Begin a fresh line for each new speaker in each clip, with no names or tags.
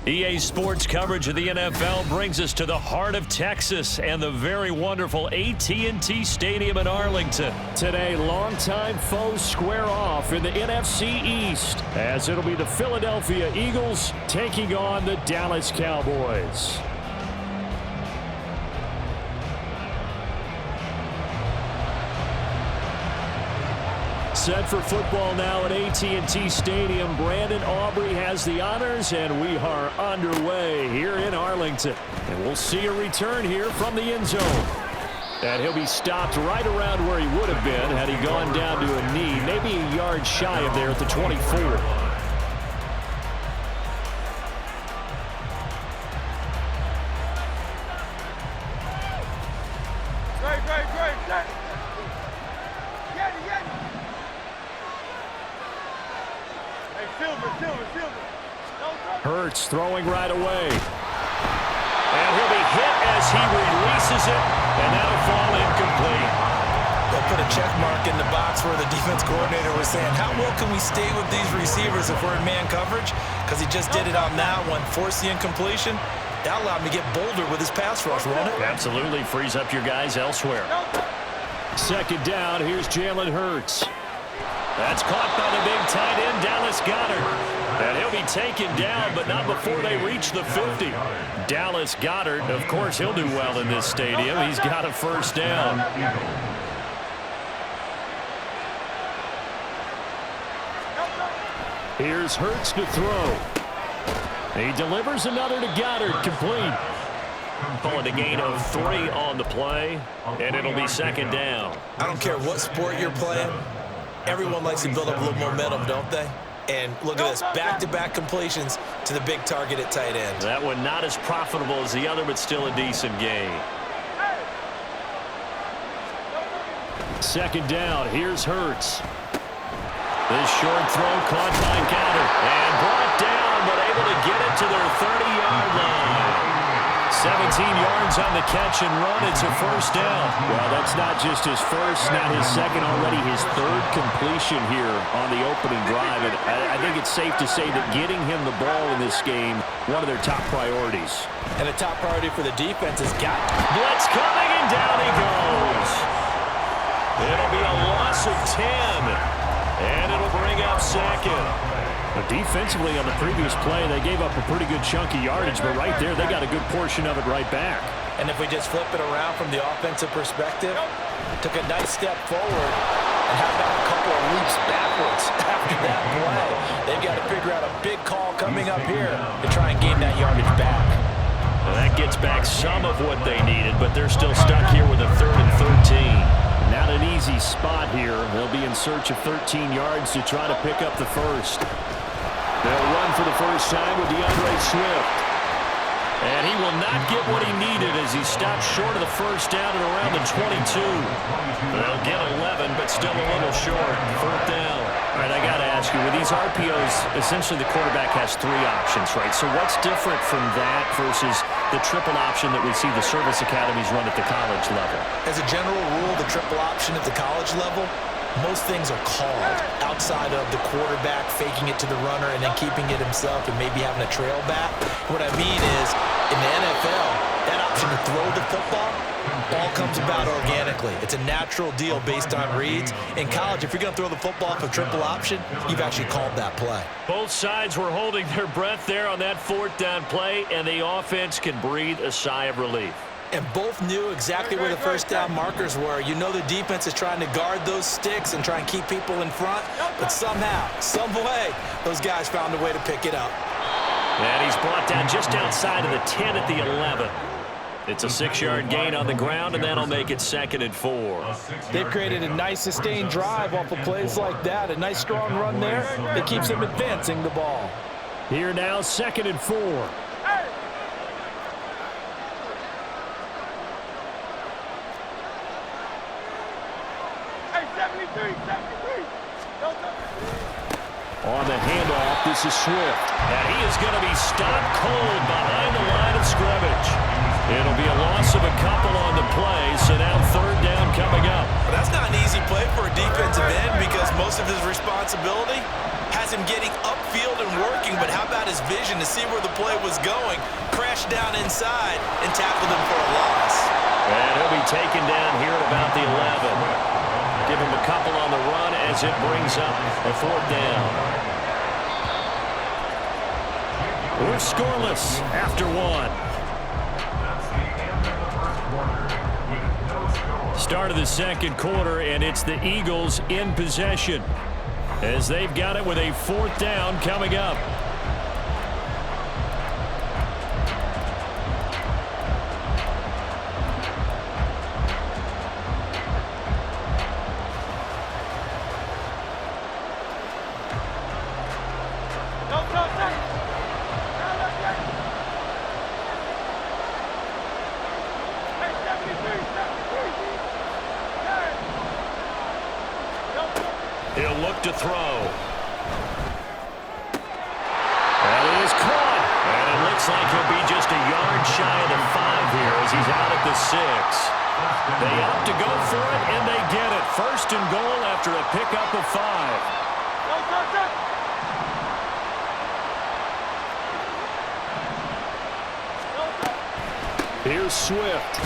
EA Sports coverage of the NFL brings us to the heart of Texas and the very wonderful AT&T Stadium in Arlington. Today, longtime foes square off in the NFC East as it'll be the Philadelphia Eagles taking on the Dallas Cowboys. Set for football now at AT&T Stadium. Brandon Aubrey has the honors, and we are underway here in Arlington. And we'll see a return here from the end zone. And he'll be stopped right around where he would have been had he gone down to a knee, maybe a yard shy of there at the 24. Hurts throwing right away. And he'll be hit as he releases it, and that'll fall incomplete.
They'll put a check mark in the box where the defense coordinator was saying, how well can we stay with these receivers if we're in man coverage? Because he just did it on that one, forced the incompletion. That allowed him to get bolder with his pass rush, won't it?
Absolutely, frees up your guys elsewhere. Second down, here's Jalen Hurts. That's caught by the big tight end, Dallas Goedert. And he'll be taken down, but not before they reach the 50. Dallas Goedert, of course, he'll do well in this stadium. He's got a first down. Here's Hurts to throw. He delivers another to Goedert, complete. Pulling a gain of 3 on the play, and it'll be second down.
I don't care what sport you're playing. Everyone likes to build up a little momentum, don't they? And look at this, back-to-back completions to the big target at tight end.
That one not as profitable as the other, but still a decent gain. Second down, here's Hurts. This short throw caught by Goedert and brought down, but able to get it to their 30-yard line. 17 yards on the catch and run. It's a first down. Well, that's not just his first, not his second, already his third completion here on the opening drive. And I think it's safe to say that getting him the ball in this game, one of their top priorities.
And a top priority for the defense has got
blitz coming, and down he goes. It'll be a loss of 10, and it'll bring up second. But defensively on the previous play, they gave up a pretty good chunk of yardage, but right there, they got a good portion of it right back.
And if we just flip it around from the offensive perspective, took a nice step forward and how about a couple of leaps backwards after that play. They've got to figure out a big call coming up here to try and gain that yardage back.
Well, that gets back some of what they needed, but they're still stuck here with a 3rd and 13. Not an easy spot here. They'll be in search of 13 yards to try to pick up the first. They'll run for the first time with DeAndre Swift. And he will not get what he needed as he stopped short of the first down at around the 22. They'll get 11, but still a little short. 4th down. All right, I got to ask you, with these RPOs, essentially the quarterback has 3 options, right? So what's different from that versus the triple option that we see the service academies run at the college level?
As a general rule, the triple option at the college level, most things are called outside of the quarterback faking it to the runner and then keeping it himself and maybe having a trail back. What I mean is, in the NFL, that option to throw the football all comes about organically. It's a natural deal based on reads. In college, if you're going to throw the football for triple option, you've actually called that play.
Both sides were holding their breath there on that 4th down play, and the offense can breathe a sigh of relief.
And both knew exactly where the first down markers were. You know the defense is trying to guard those sticks and try and keep people in front, but somehow, some way, those guys found a way to pick it up.
And he's brought down just outside of the 10 at the 11. It's a 6-yard gain on the ground, and that'll make it 2nd and 4.
They've created a nice sustained drive off of plays like that. A nice strong run there that keeps them advancing the ball.
Here now, 2nd and 4. On the handoff, this is Swift. And he is going to be stopped cold behind the line of scrimmage. It'll be a loss of a couple on the play, so now 3rd down coming up.
Well, that's not an easy play for a defensive end because most of his responsibility has him getting upfield and working, but how about got his vision to see where the play was going, crashed down inside, and tackled him for a loss.
And he'll be taken down here at about the 11. Give him a couple on the run as it brings up a 4th down. We're scoreless after 1. Start of the second quarter, and it's the Eagles in possession as they've got it with a 4th down coming up. He'll look to throw. That is caught. And it looks like he'll be just a yard shy of the 5 here as he's out at the 6. They opt to go for it, and they get it. 1st and goal after a pickup of 5. Here's Swift.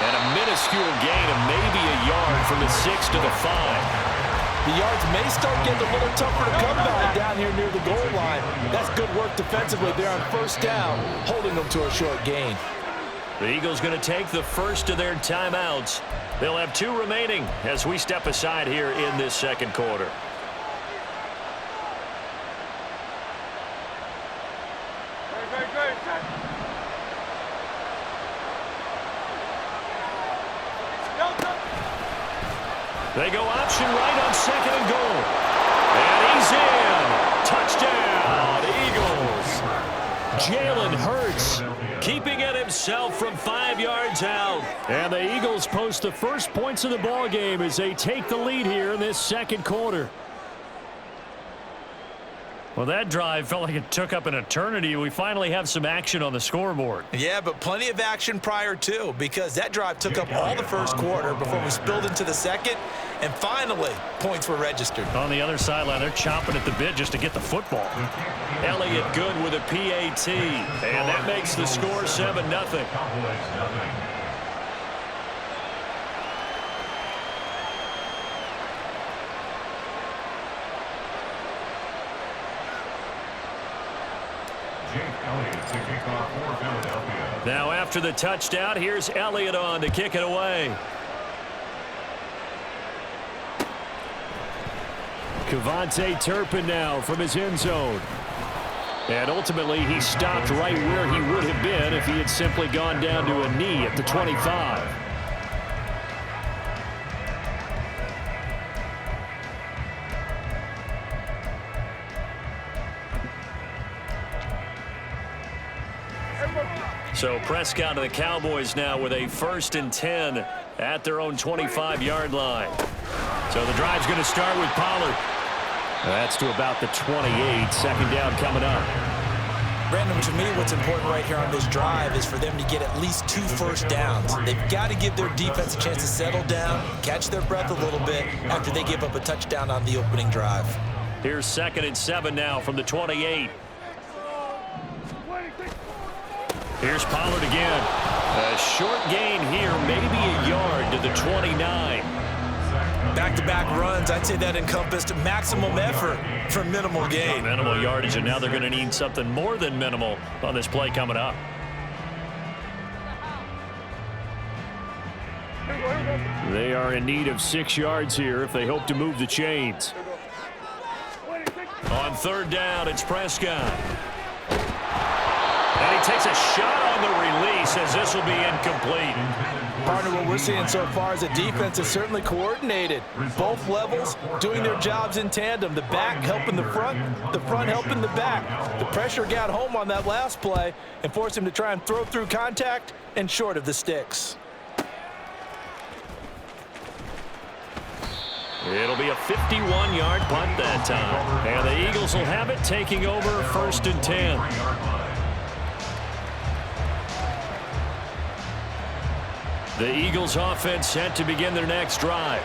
And a minuscule gain of maybe a yard from the 6 to the 5.
The yards may start getting a little tougher to come by down here near the goal line. That's good work defensively there on 1st down, holding them to a short gain.
The Eagles going to take the first of their timeouts. They'll have 2 remaining as we step aside here in this second quarter. They go option right on 2nd and goal. And he's in. Touchdown, Eagles. Jalen Hurts keeping it himself from 5 yards out. And the Eagles post the first points of the ball game as they take the lead here in this second quarter. Well, that drive felt like it took up an eternity. We finally have some action on the scoreboard.
Yeah, but plenty of action prior to, because that drive took up all the first quarter before we spilled into the second, and finally, points were registered.
On the other sideline, they're chomping at the bit just to get the football. Elliott good with a PAT, and that makes the score 7-0. Now after the touchdown, here's Elliott on to kick it away. Kevontae Turpin now from his end zone. And ultimately, he stopped right where he would have been if he had simply gone down to a knee at the 25. So Prescott and the Cowboys now with a 1st and 10 at their own 25-yard line. So the drive's going to start with Pollard. That's to about the 28. 2nd down coming up.
Brandon, to me, what's important right here on this drive is for them to get at least 2 first downs. They've got to give their defense a chance to settle down, catch their breath a little bit after they give up a touchdown on the opening drive.
Here's 2nd and 7 now from the 28. Here's Pollard again. A short gain here, maybe a yard to the 29.
Back-to-back runs, I'd say that encompassed maximum effort for minimal gain.
Minimal yardage, and now they're going to need something more than minimal on this play coming up. They are in need of 6 yards here if they hope to move the chains. On 3rd down, it's Prescott. And he takes a shot on the release as this will be incomplete.
Partner, what we're seeing so far is a defense is certainly coordinated. Both levels doing their jobs in tandem. The back helping the front helping the back. The pressure got home on that last play and forced him to try and throw through contact and short of the sticks.
It'll be a 51-yard punt that time. And the Eagles will have it, taking over 1st and 10. The Eagles offense set to begin their next drive.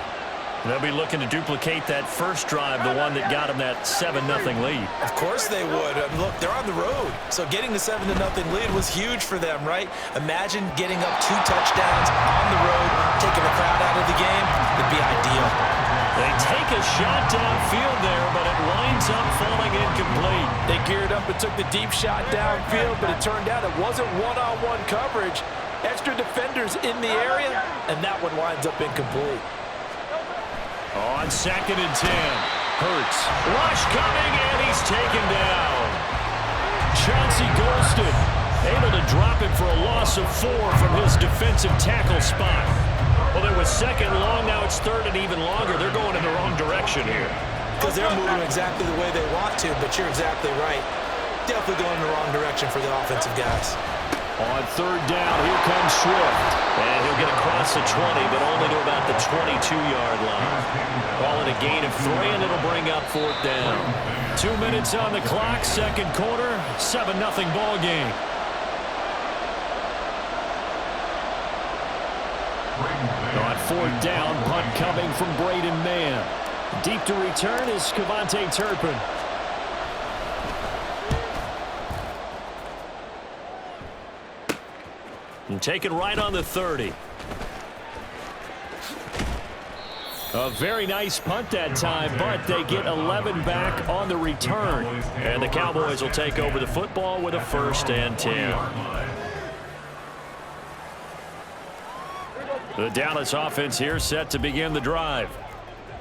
They'll be looking to duplicate that first drive, the one that got them that 7-0 lead.
Of course they would. Look, they're on the road. So getting the 7-0 lead was huge for them, right? Imagine getting up 2 touchdowns on the road, taking the crowd out of the game. It'd be ideal.
They take a shot downfield there, but it winds up falling incomplete.
They geared up and took the deep shot downfield, but it turned out it wasn't one-on-one coverage. Extra defenders in the area, and that one winds up incomplete.
On 2nd and 10, Hurts. Rush coming, and he's taken down. Chauncey Golston able to drop it for a loss of 4 from his defensive tackle spot. Well, it was 2nd long, now it's 3rd and even longer. They're going in the wrong direction here.
Because they're moving exactly the way they want to, but you're exactly right. Definitely going in the wrong direction for the offensive guys.
On 3rd down, here comes Swift. And he'll get across the 20, but only to about the 22-yard line. Call it a gain of 3, and it'll bring up 4th down. 2 minutes on the clock, 2nd quarter, 7-0 ball game. On 4th down, punt coming from Braden Mann. Deep to return is Kevontae Turpin. And taken right on the 30. A very nice punt that time, but they get 11 back on the return. And the Cowboys will take over the football with a 1st and 10. The Dallas offense here set to begin the drive.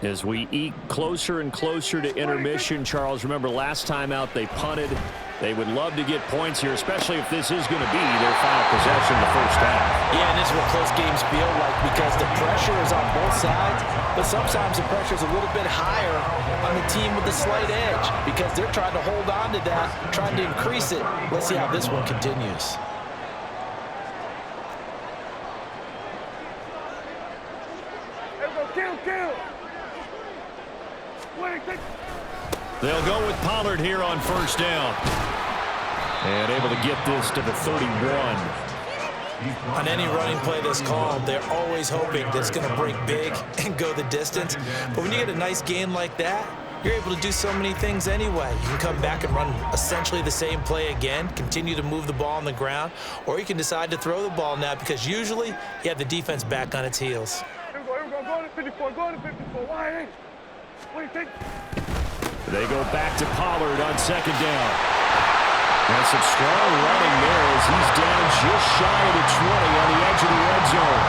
As we eke closer and closer to intermission, Charles, remember last time out they punted. They would love to get points here, especially if this is going to be their final possession in the first half.
Yeah, and this is what close games feel like because the pressure is on both sides, but sometimes the pressure is a little bit higher on the team with the slight edge because they're trying to hold on to that, trying to increase it. Let's see how this one continues.
They'll go with Pollard here on 1st down. And able to get this to the 31.
On any running play that's called, they're always hoping that it's going to break big and go the distance. But when you get a nice gain like that, you're able to do so many things anyway. You can come back and run essentially the same play again, continue to move the ball on the ground, or you can decide to throw the ball now because usually you have the defense back on its heels.
Here we go, go to 54, go to 54, wide. What do you think?
They go back to Pollard on 2nd down. And some strong running there as he's down just shy of the 20 on the edge of the red zone.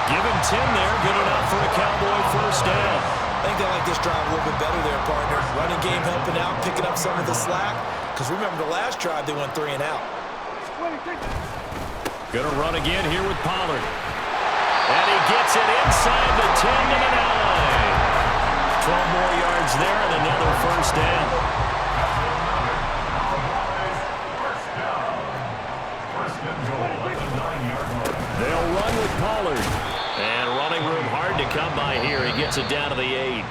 Give him 10 there, good enough for a Cowboy 1st down.
I think they like this drive a little bit better there, partner. Running game helping out, picking up some of the slack. Because remember the last drive, they went 3 and out.
Gonna run again here with Pollard. And he gets it inside the 10 to the 9. 12 more yards there and another 1st down. They'll run with Pollard. And running room hard to come by here. He gets it down to the 8.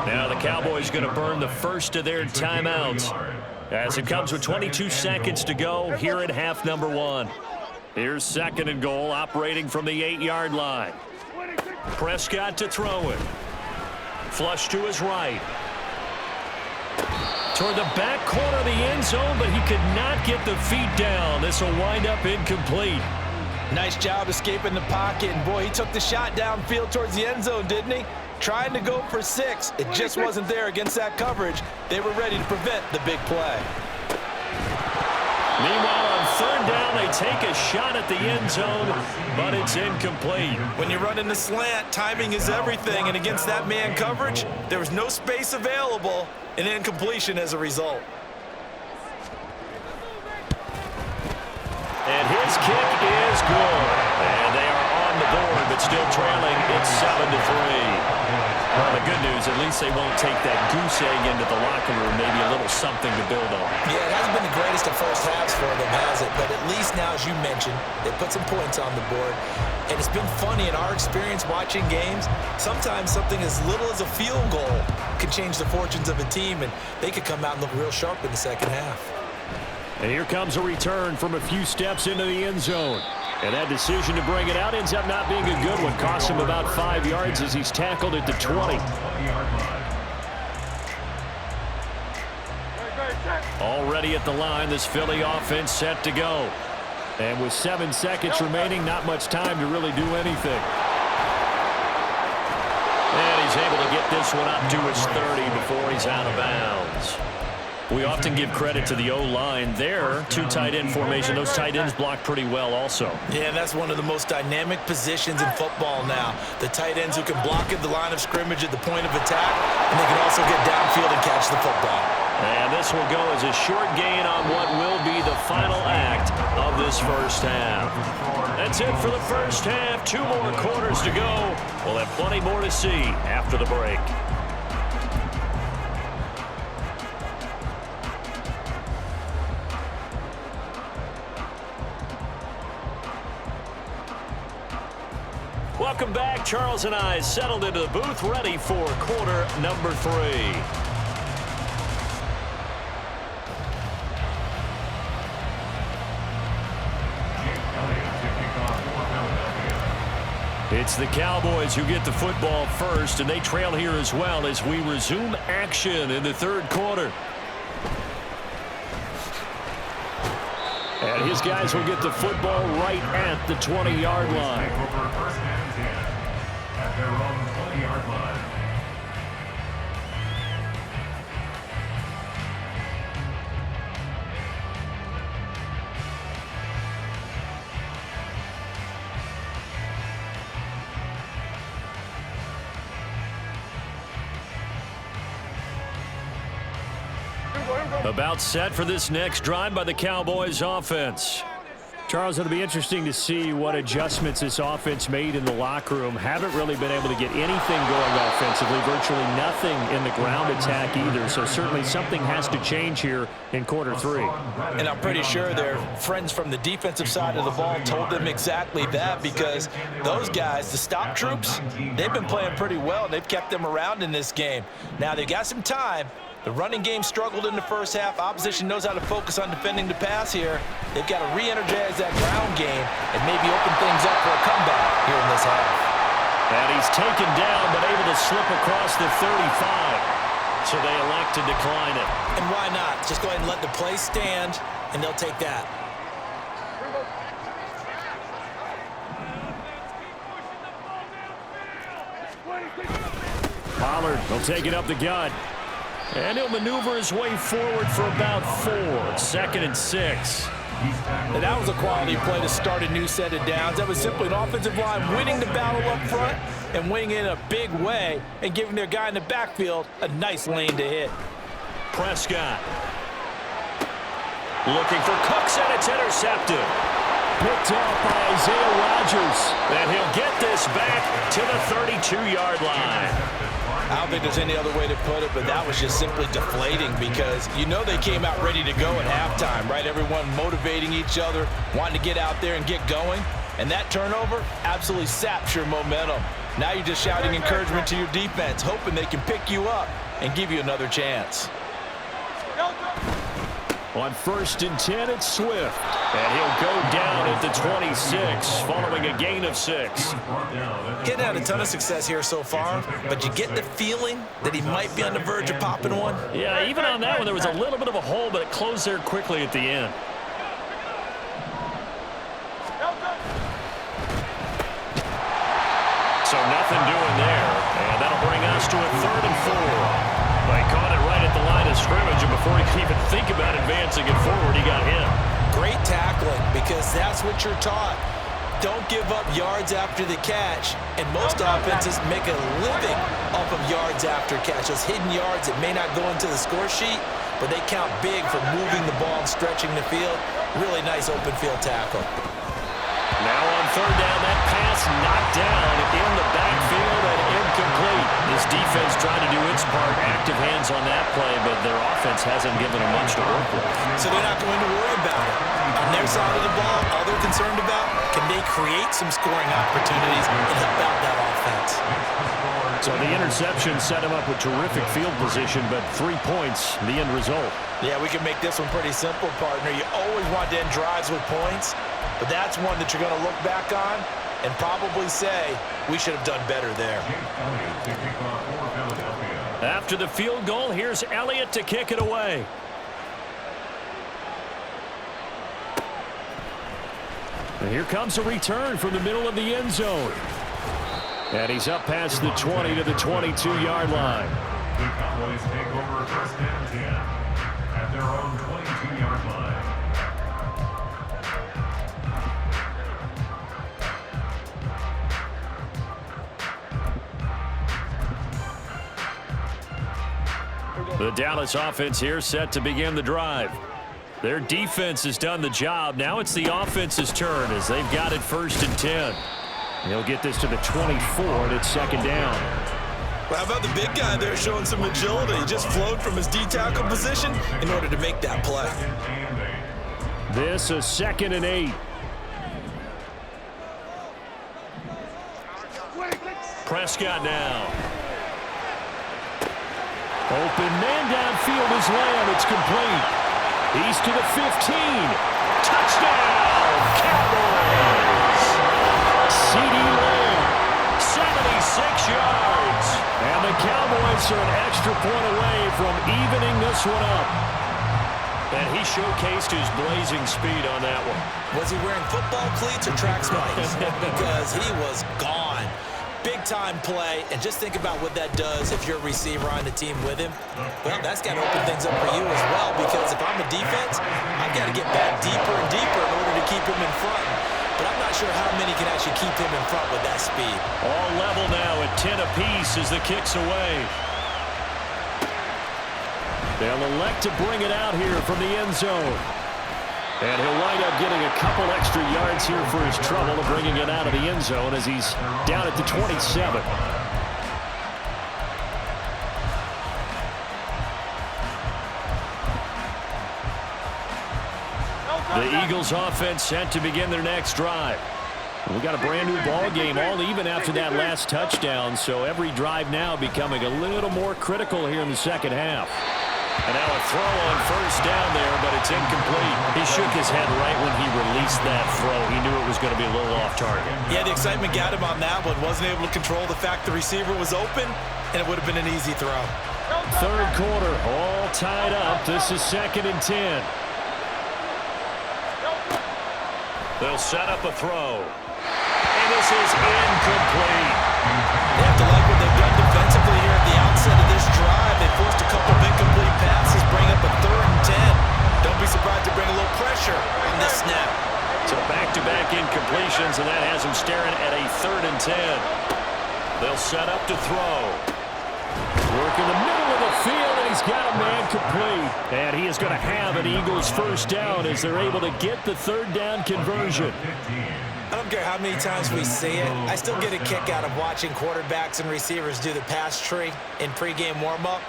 Now the Cowboys going to burn the first of their timeouts as it comes with 22 seconds to go here at half number 1. Here's 2nd and goal, operating from the 8-yard line. Prescott to throw it. Flush to his right. Toward the back corner of the end zone, but he could not get the feet down. This will wind up incomplete.
Nice job escaping the pocket. And boy, he took the shot downfield towards the end zone, didn't he? Trying to go for 6. It just wasn't there against that coverage. They were ready to prevent the big play.
Meanwhile, on 3rd down, they take a shot at the end zone, but it's incomplete.
When you're running the slant, timing is everything. And against that man coverage, there was no space available. An incompletion as a result.
And his kick is good. And they are on the board, but still trailing. It's 7-3. Well, the good news, at least they won't take that goose egg into the locker room. Maybe a little something to build on.
Yeah, it hasn't been the greatest of first halves for them, has it? But at least now, as you mentioned, they put some points on the board. And it's been funny in our experience watching games. Sometimes something as little as a field goal can change the fortunes of a team, and they could come out and look real sharp in the second half.
And here comes a return from a few steps into the end zone. And that decision to bring it out ends up not being a good one. Costs him about 5 yards as he's tackled at the 20. Already at the line, this Philly offense set to go. And with 7 seconds remaining, not much time to really do anything. And he's able to get this one up to his 30 before he's out of bounds. We often give credit to the O-line there. 2 tight end formation. Those tight ends block pretty well also.
Yeah, and that's one of the most dynamic positions in football now. The tight ends who can block at the line of scrimmage at the point of attack, and they can also get downfield and catch the football.
And this will go as a short gain on what will be the final act of this first half. That's it for the first half. 2 more quarters to go. We'll have plenty more to see after the break. Welcome back. Charles and I settled into the booth, ready for quarter number 3. It's the Cowboys who get the football first, and they trail here as well as we resume action in the 3rd quarter. And his guys will get the football right at the 20-yard line. At their own 20-yard line. About set for this next drive by the Cowboys offense. Charles, it'll be interesting to see what adjustments this offense made in the locker room. Haven't really been able to get anything going offensively, virtually nothing in the ground attack either. So certainly something has to change here in quarter 3.
And I'm pretty sure their friends from the defensive side of the ball told them exactly that, because those guys, the stop troops, they've been playing pretty well. They've kept them around in this game. Now they've got some time. The running game struggled in the first half. Opposition knows how to focus on defending the pass here. They've got to re-energize that ground game and maybe open things up for a comeback here in this half.
And he's taken down but able to slip across the 35. So they elect to decline it.
And why not? Just go ahead and let the play stand, and they'll take that.
Pollard will take it up the gut. And he'll maneuver his way forward for about 4. 2nd and 6.
And that was a quality play to start a new set of downs. That was simply an offensive line winning the battle up front and winning it in a big way and giving their guy in the backfield a nice lane to hit.
Prescott looking for Cooks, and it's intercepted. Picked off by Isaiah Rodgers. And he'll get this back to the 32-yard line.
I don't think there's any other way to put it, but that was just simply deflating, because you know they came out ready to go at halftime, right? Everyone motivating each other, wanting to get out there and get going. And that turnover absolutely saps your momentum. Now you're just shouting encouragement to your defense, hoping they can pick you up and give you another chance.
On 1st and 10, it's Swift. And he'll go down at the 26, following a gain of 6.
Getting had a ton of success here so far, but you get the feeling that he might be on the verge of popping one.
Yeah, even on that one, there was a little bit of a hole, but it closed there quickly at the end. So nothing doing there, and that'll bring us to a 3rd and 4. They caught it right at the line of scrimmage, and before he could even think about advancing it forward, he got hit.
Great tackling, because that's what you're taught. Don't give up yards after the catch, and most offenses make a living off of yards after catch. Those hidden yards that may not go into the score sheet, but they count big for moving the ball and stretching the field. Really nice open field tackle.
Now on 3rd down, that pass knocked down in the backfield and incomplete. This defense trying to do its part, active hands on that play, but their offense hasn't given them much to work with.
So they're not going to worry about it. On their side of the ball, all they're concerned about, can they create some scoring opportunities and help out that offense?
So the interception set him up with terrific field position, but 3 points, the end result.
Yeah, we can make this one pretty simple, partner. You always want to end drives with points, but that's one that you're going to look back on and probably say, we should have done better there.
After the field goal, here's Elliott to kick it away. And here comes a return from the middle of the end zone. And he's up past the 20 to the 22-yard line.
The Cowboys take over first and 10 at their own 22-yard line.
The Dallas offense here set to begin the drive. Their defense has done the job. Now it's the offense's turn as they've got it 1st and 10. He'll get this to the 24, and it's 2nd down.
Well, how about the big guy there showing some agility? He just flowed from his D-tackle position in order to make that play.
This is 2nd and 8. Prescott now. Open man downfield is Lamb. It's complete. He's to the 15. Touchdown, Cowboys! C.D. Lamb, 76 yards. And the Cowboys are an extra point away from evening this one up. And he showcased his blazing speed on that one.
Was he wearing football cleats or track spikes? Because he was gone. Big-time play, and just think about what that does if you're a receiver on the team with him. Well, that's got to open things up for you as well, because if I'm a defense, I've got to get back deeper and deeper in order to keep him in front. But I'm not sure how many can actually keep him in front with that speed.
All level now at 10 apiece as the kick's away. They'll elect to bring it out here from the end zone. And he'll wind up getting a couple extra yards here for his trouble of bringing it out of the end zone as he's down at the 27. The Eagles offense set to begin their next drive. We got a brand new ball game, all even after that last touchdown, so every drive now becoming a little more critical here in the second half. And now a throw on 1st down there, but it's incomplete. He shook his head right when he released that throw. He knew it was going to be a little off target.
Yeah, the excitement got him on that one. Wasn't able to control the fact the receiver was open, and it would have been an easy throw.
3rd quarter, all tied up. This is 2nd and 10. They'll set up a throw. And this is incomplete.
They have to like what they've done defensively here at the outset of this drive. They forced a couple of incomplete passes, bring up a 3rd and 10. Don't be surprised to bring a little pressure on this snap.
So back-to-back incompletions, and that has him staring at a 3rd and 10. They'll set up to throw. Work in the middle of the field, and he's got a man complete. And he is going to have an Eagles 1st down as they're able to get the 3rd down conversion.
I don't care how many times we see it. I still get a kick out of watching quarterbacks and receivers do the pass tree in pregame warm-up.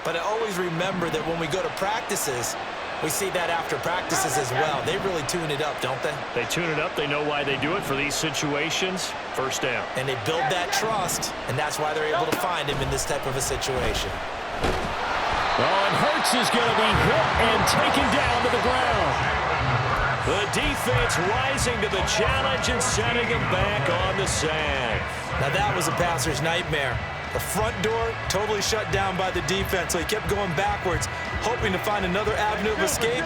But I always remember that when we go to practices, we see that after practices as well. They really tune it up, don't they?
They tune it up. They know why they do it for these situations. 1st down.
And they build that trust, and that's why they're able to find him in this type of a situation.
Oh, and Hurts is going to be hit and taken down to the ground. The defense rising to the challenge and setting him back on the sack.
Now that was a passer's nightmare. The front door totally shut down by the defense, so he kept going backwards, hoping to find another avenue of escape.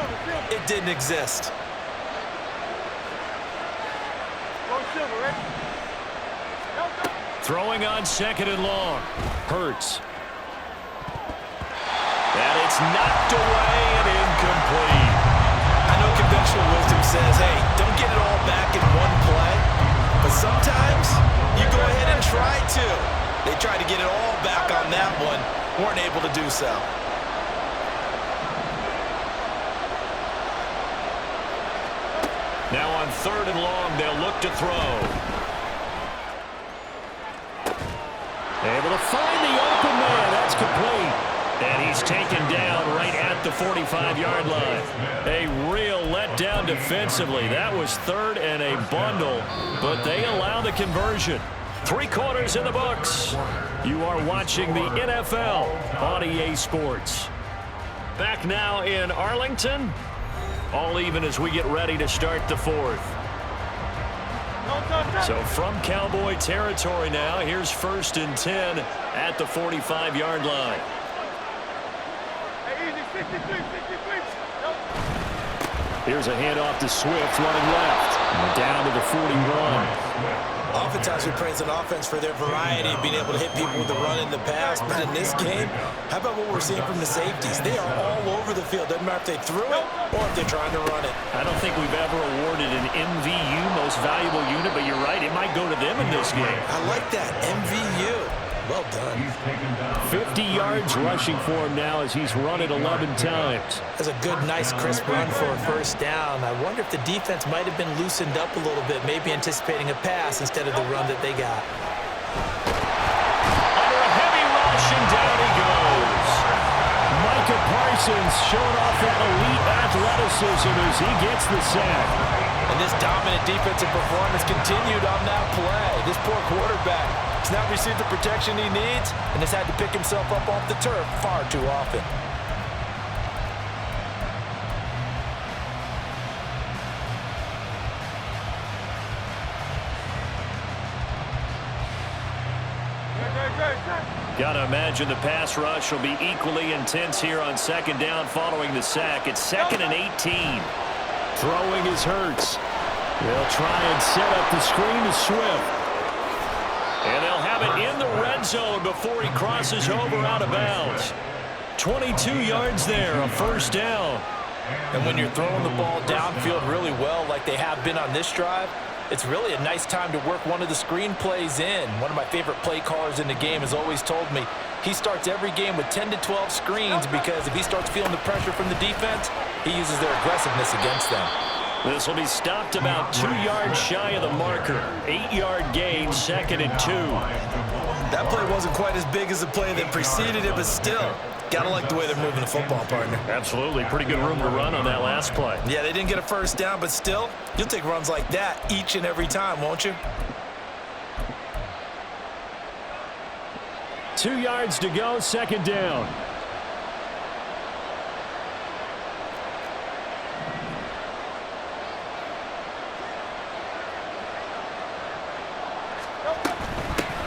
It didn't exist.
Throwing on 2nd and long. Hurts. And it's knocked away and incomplete.
I know conventional wisdom says, hey, don't get it all back in one play. But sometimes you go ahead and try to. They tried to get it all back on that one. Weren't able to do so.
Now on 3rd and long, they'll look to throw. Able to find the open man. That's complete. And he's taken down right at the 45-yard line. A real letdown defensively. That was third and a bundle, but they allow the conversion. 3 quarters in the books. You are watching the NFL on EA Sports. Back now in Arlington. All even as we get ready to start the 4th. So from Cowboy territory now, here's 1st and 10 at the 45-yard line. Here's a handoff to Swift running left. Down to the 41.
Oftentimes we praise an offense for their variety of being able to hit people with the run in the pass. But in this game, how about what we're seeing from the safeties? They are all over the field. Doesn't matter if they threw it or if they're trying to run it.
I don't think we've ever awarded an MVU, most valuable unit, but you're right. It might go to them in this game.
I like that. MVU. Well done.
50 yards rushing for him now as he's run it 11 times.
That's a good, nice, crisp run for a 1st down. I wonder if the defense might have been loosened up a little bit, maybe anticipating a pass instead of the run that they got.
Under a heavy rush, and down he goes. Micah Parsons showing off that elite athleticism as he gets the sack.
And this dominant defensive performance continued on that play. This poor quarterback has not received the protection he needs and has had to pick himself up off the turf far too often.
Gotta imagine the pass rush will be equally intense here on 2nd down following the sack. It's 2nd and 18. Throwing is Hurts. They'll try and set up the screen to Swift. And they'll have it in the red zone before he crosses over out of bounds. 22 yards there, a 1st down.
And when you're throwing the ball downfield really well like they have been on this drive, it's really a nice time to work one of the screen plays in. One of my favorite play callers in the game has always told me he starts every game with 10 to 12 screens because if he starts feeling the pressure from the defense, he uses their aggressiveness against them.
This will be stopped about 2 yards shy of the marker. 8-yard gain, 2nd and 2.
That play wasn't quite as big as the play that preceded it, but still, gotta like the way they're moving the football, partner.
Absolutely. Pretty good room to run on that last play.
Yeah, they didn't get a 1st down, but still, you'll take runs like that each and every time, won't you?
2 yards to go, 2nd down.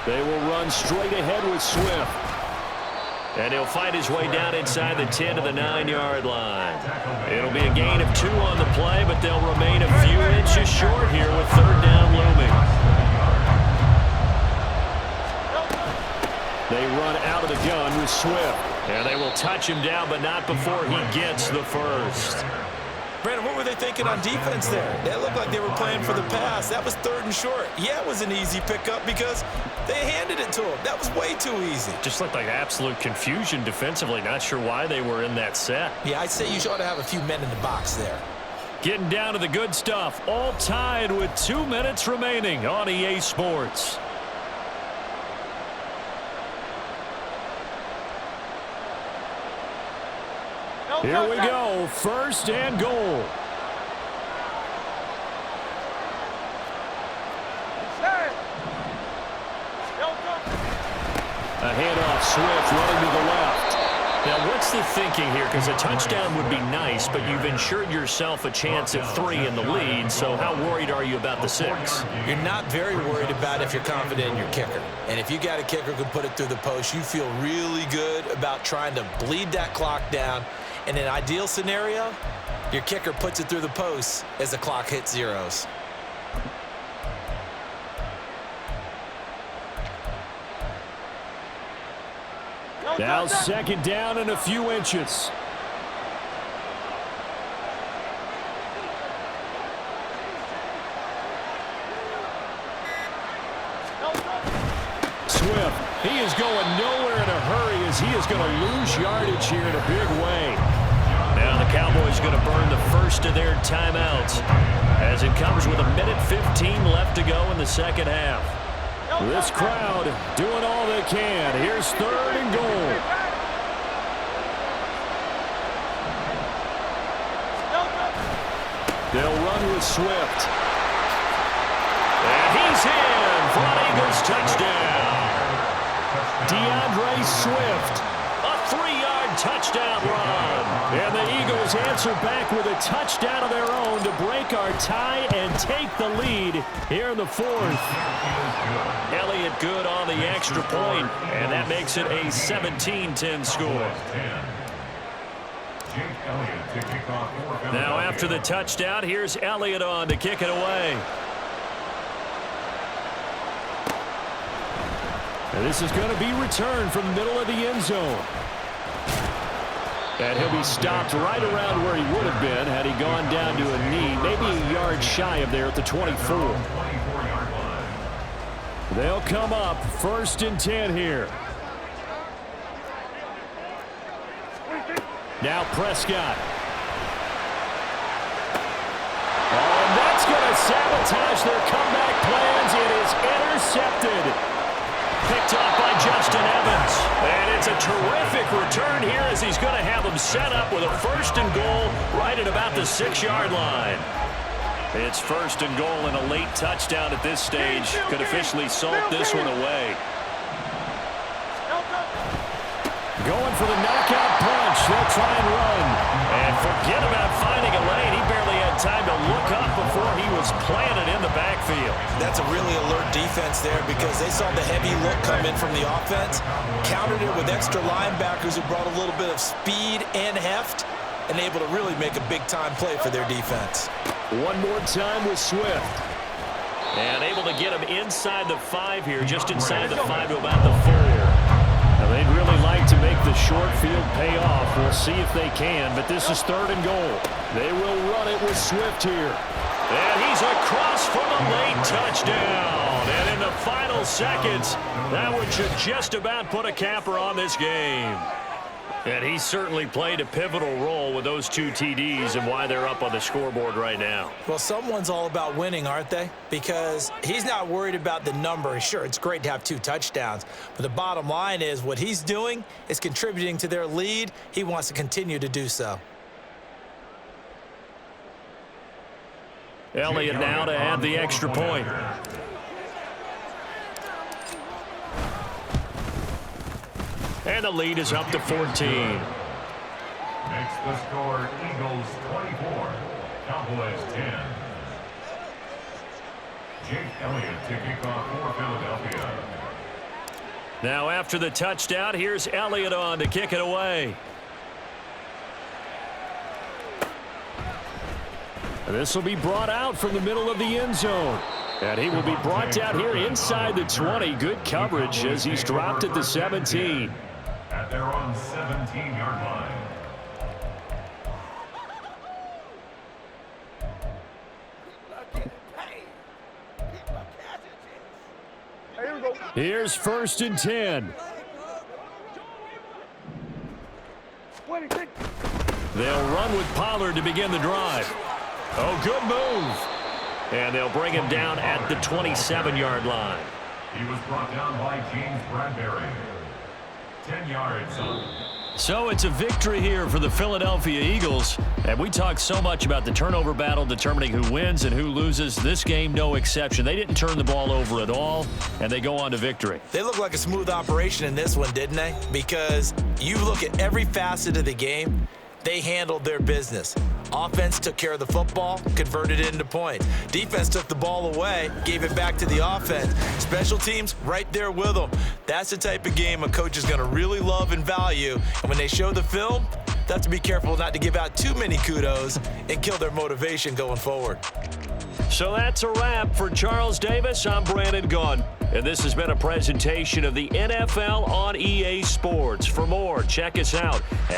They will run straight ahead with Swift. And he'll fight his way down inside the 10 to the 9-yard line. It'll be a gain of 2 on the play, but they'll remain a few inches short here with 3rd down looming. They run out of the gun with Swift. And they will touch him down, but not before he gets the 1st.
Brandon, what were they thinking on defense there? They looked like they were playing for the pass. That was 3rd and short. Yeah, it was an easy pickup because they handed it to him. That was way too easy.
Just looked like absolute confusion defensively. Not sure why they were in that set.
Yeah, I'd say you ought to have a few men in the box there.
Getting down to the good stuff. All tied with 2 minutes remaining on EA Sports. Here we go, 1st and goal. A handoff, Swift running to the left. Now, what's the thinking here? Because a touchdown would be nice, but you've ensured yourself a chance of 3 in the lead, so how worried are you about the 6?
You're not very worried about it if you're confident in your kicker. And if you got a kicker who can put it through the post, you feel really good about trying to bleed that clock down. In an ideal scenario, your kicker puts it through the post as the clock hits zeros.
Now 2nd down and a few inches. Swift, he is going nowhere in a hurry as he is going to lose yardage here in a big way. Now the Cowboys going to burn the 1st of their timeouts as it comes with 1:15 left to go in the 2nd half. This crowd doing all they can. Here's 3rd and goal. They'll run with Swift. And he's in for an Eagles touchdown. DeAndre Swift, a 3-yard touchdown run. And the Eagles answer back with a touchdown of their own to break our tie and take the lead here in the 4th. Elliott good on the extra point, and that makes it a 17-10 score. Now after the touchdown, here's Elliott on to kick it away. And this is going to be returned from the middle of the end zone. And he'll be stopped right around where he would have been had he gone down to a knee, maybe a yard shy of there at the 24. They'll come up 1st and 10 here. Now Prescott. Oh, and that's going to sabotage their comeback plans. It is intercepted. Picked off by Justin Evans. And it's a terrific return here as he's going to have them set up with a 1st and goal right at about the 6-yard line. It's 1st and goal and a late touchdown at this stage could officially salt this one away. Going for the knockout punch. They'll try and run. And forget about finding a lane. He barely had time to look up before he was planted in the backfield.
That's a really alert defense there because they saw the heavy look come in from the offense, countered it with extra linebackers who brought a little bit of speed and heft, and able to really make a big-time play for their defense.
One more time with Swift. And able to get him inside the 5 here, just inside the 5 to about the 4. Now they'd really like to make the short field pay off. We'll see if they can, but this is 3rd and goal. They will run it with Swift here. And he's across for the late touchdown. And in the final seconds, that one should just about put a capper on this game. And he certainly played a pivotal role with those 2 TDs and why they're up on the scoreboard right now.
Well, someone's all about winning, aren't they? Because he's not worried about the number. Sure, it's great to have 2 touchdowns, but the bottom line is what he's doing is contributing to their lead. He wants to continue to do so.
Elliott now to add the extra point. And the lead is up to 14.
Makes the score Eagles 24, Cowboys 10. Jake Elliott to kick off for Philadelphia.
Now after the touchdown, here's Elliott on to kick it away. And this will be brought out from the middle of the end zone. And he will be brought down here inside the 20. Good coverage as he's dropped at the 17.
At their own 17-yard line.
Here we go.
Here's 1st and 10. They'll run with Pollard to begin the drive. Oh, good move. And they'll bring him down at the 27-yard line.
He was brought down by James Bradbury. 10 yards.
So it's a victory here for the Philadelphia Eagles. And we talk so much about the turnover battle determining who wins and who loses. This game, no exception. They didn't turn the ball over at all, and they go on to victory.
They look like a smooth operation in this one, didn't they? Because you look at every facet of the game, they handled their business. Offense took care of the football, converted it into points. Defense took the ball away, gave it back to the offense. Special teams, right there with them. That's the type of game a coach is going to really love and value. And when they show the film, they have to be careful not to give out too many kudos and kill their motivation going forward.
So that's a wrap for Charles Davis. I'm Brandon Gunn. And this has been a presentation of the NFL on EA Sports. For more, check us out